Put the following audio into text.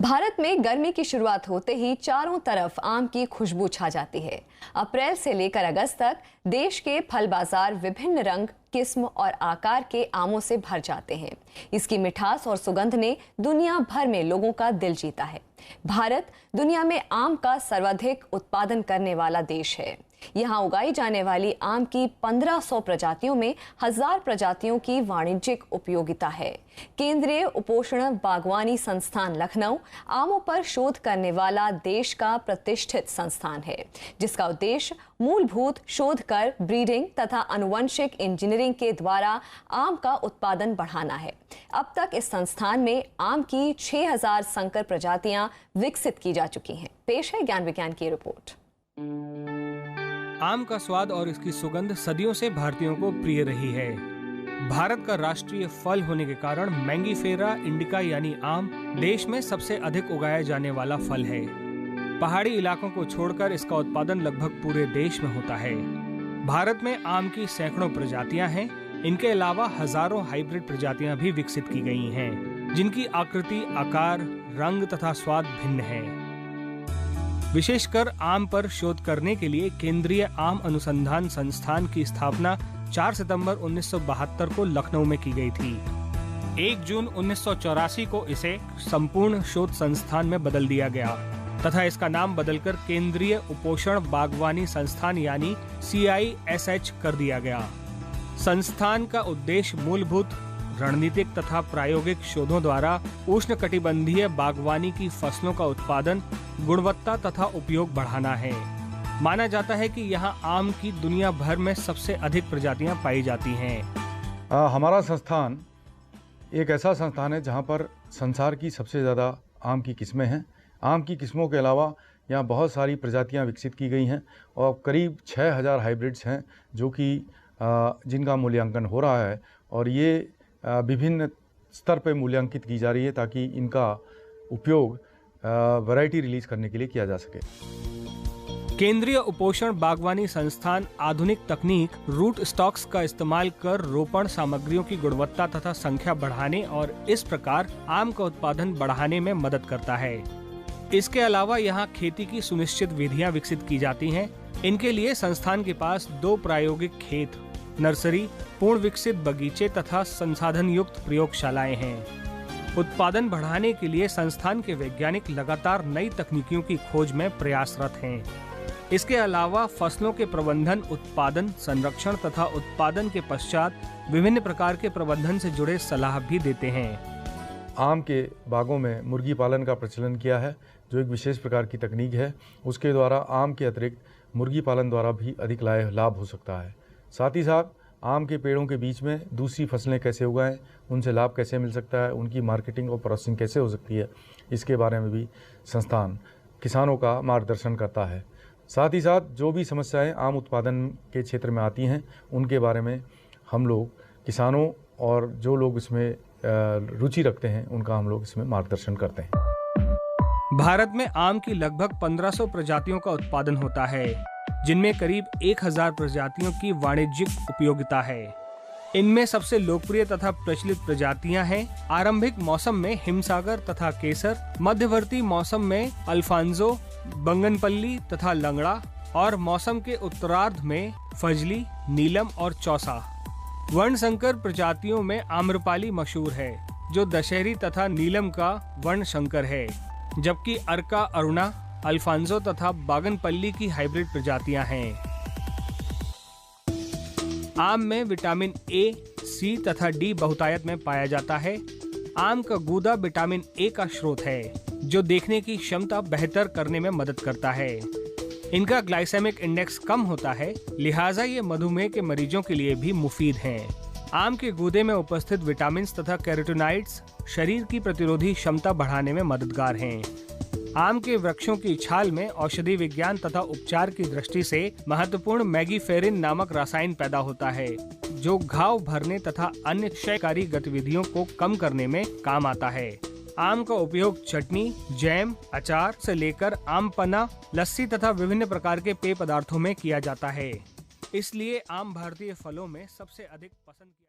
भारत में गर्मी की शुरुआत होते ही चारों तरफ आम की खुशबू छा जाती है। अप्रैल से लेकर अगस्त तक देश के फल बाजार विभिन्न रंग, किस्म और आकार के आमों से भर जाते हैं। इसकी मिठास और सुगंध ने दुनिया भर में लोगों का दिल जीता है। भारत दुनिया में आम का सर्वाधिक उत्पादन करने वाला देश है। यहाँ उगाई जाने वाली आम की 1500 प्रजातियों में 1000 प्रजातियों की वाणिज्यिक उपयोगिता है। केंद्रीय उपोषण बागवानी संस्थान लखनऊ आमों पर शोध करने वाला देश का प्रतिष्ठित संस्थान है, जिसका उद्देश्य मूलभूत शोध कर ब्रीडिंग तथा आनुवंशिक इंजीनियरिंग के द्वारा आम का उत्पादन बढ़ाना है। अब तक इस संस्थान में आम की 6000 संकर प्रजातियां विकसित की जा चुकी हैं। पेश है ज्ञान विज्ञान की रिपोर्ट। आम का स्वाद और इसकी सुगंध सदियों से भारतीयों को प्रिय रही है। भारत का राष्ट्रीय फल होने के कारण मैंगीफेरा इंडिका यानी आम देश में सबसे अधिक उगाया जाने वाला फल है। पहाड़ी इलाकों को छोड़कर इसका उत्पादन लगभग पूरे देश में होता है। भारत में आम की सैकड़ों प्रजातियां हैं। इनके अलावा हजारों हाइब्रिड प्रजातियां भी विकसित की गई हैं, जिनकी आकृति, आकार, रंग तथा स्वाद भिन्न है। विशेषकर आम पर शोध करने के लिए केंद्रीय आम अनुसंधान संस्थान की स्थापना 4 सितंबर 1972 को लखनऊ में की गई थी। 1 जून 1984 को इसे संपूर्ण शोध संस्थान में बदल दिया गया तथा इसका नाम बदलकर केंद्रीय उपोषण बागवानी संस्थान यानी CISH कर दिया गया। संस्थान का उद्देश्य मूलभूत, रणनीतिक तथा प्रायोगिक शोधों द्वारा उष्णकटिबंधीय बागवानी की फसलों का उत्पादन, गुणवत्ता तथा उपयोग बढ़ाना है। माना जाता है कि यहाँ आम की दुनिया भर में सबसे अधिक प्रजातियां पाई जाती हैं। हमारा संस्थान एक ऐसा संस्थान है जहाँ पर संसार की सबसे ज़्यादा आम की किस्में हैं। आम की किस्मों के अलावा यहाँ बहुत सारी प्रजातियाँ विकसित की गई हैं और करीब 6000 हाइब्रिड्स हैं जो कि जिनका मूल्यांकन हो रहा है और ये विभिन्न स्तर पर मूल्यांकित की जा रही है ताकि इनका उपयोग वैरायटी रिलीज करने के लिए किया जा सके। केंद्रीय उपोषण बागवानी संस्थान आधुनिक तकनीक रूट स्टॉक्स का इस्तेमाल कर रोपण सामग्रियों की गुणवत्ता तथा संख्या बढ़ाने और इस प्रकार आम का उत्पादन बढ़ाने में मदद करता है। इसके अलावा यहाँ खेती की सुनिश्चित विधियां विकसित की जाती हैं। इनके लिए संस्थान के पास 2 प्रायोगिक खेत, नर्सरी, पूर्ण विकसित बगीचे तथा संसाधन युक्त प्रयोगशालाएं हैं। उत्पादन बढ़ाने के लिए संस्थान के वैज्ञानिक लगातार नई तकनीकों की खोज में प्रयासरत हैं। इसके अलावा फसलों के प्रबंधन, उत्पादन, संरक्षण तथा उत्पादन के पश्चात विभिन्न प्रकार के प्रबंधन से जुड़े सलाह भी देते हैं। आम के बागों में मुर्गी पालन का प्रचलन किया है, जो एक विशेष प्रकार की तकनीक है। उसके द्वारा आम के अतिरिक्त मुर्गी पालन द्वारा भी अधिक लाभ हो सकता है। साथ ही साथ आम के पेड़ों के बीच में दूसरी फसलें कैसे उगाएं, उनसे लाभ कैसे मिल सकता है, उनकी मार्केटिंग और प्रोसेसिंग कैसे हो सकती है, इसके बारे में भी संस्थान किसानों का मार्गदर्शन करता है। साथ ही साथ जो भी समस्याएं आम उत्पादन के क्षेत्र में आती हैं, उनके बारे में हम लोग किसानों और जो लोग इसमें रुचि रखते हैं, उनका हम लोग इसमें मार्गदर्शन करते हैं। भारत में आम की लगभग 1500 प्रजातियों का उत्पादन होता है, जिनमें करीब 1000 प्रजातियों की वाणिज्यिक उपयोगिता है। इनमें सबसे लोकप्रिय तथा प्रचलित प्रजातियां हैं आरंभिक मौसम में हिमसागर तथा केसर, मध्यवर्ती मौसम में अल्फांजो, बंगनपल्ली तथा लंगड़ा और मौसम के उत्तरार्ध में फजली, नीलम और चौसा। वर्णशंकर प्रजातियों में आम्रपाली मशहूर है, जो दशहरी तथा नीलम का वर्णशंकर है, जबकि अर्का अरुणा, अल्फांजो तथा बागनपल्ली की हाइब्रिड प्रजातियां हैं। आम में विटामिन A, C तथा D बहुतायत में पाया जाता है। आम का गूदा विटामिन A का स्रोत है, जो देखने की क्षमता बेहतर करने में मदद करता है। इनका ग्लाइसेमिक इंडेक्स कम होता है, लिहाजा ये मधुमेह के मरीजों के लिए भी मुफीद हैं। आम के गूदे में उपस्थित विटामिन तथा कैरोटीनॉइड्स शरीर की प्रतिरोधी क्षमता बढ़ाने में मददगार हैं। आम के वृक्षों की छाल में औषधि विज्ञान तथा उपचार की दृष्टि से महत्वपूर्ण मैगीफेरिन नामक रसायन पैदा होता है, जो घाव भरने तथा अन्य क्षयकारी गतिविधियों को कम करने में काम आता है। आम का उपयोग चटनी, जैम, अचार से लेकर आम पन्ना, लस्सी तथा विभिन्न प्रकार के पेय पदार्थों में किया जाता है। इसलिए आम भारतीय फलों में सबसे अधिक पसंद किया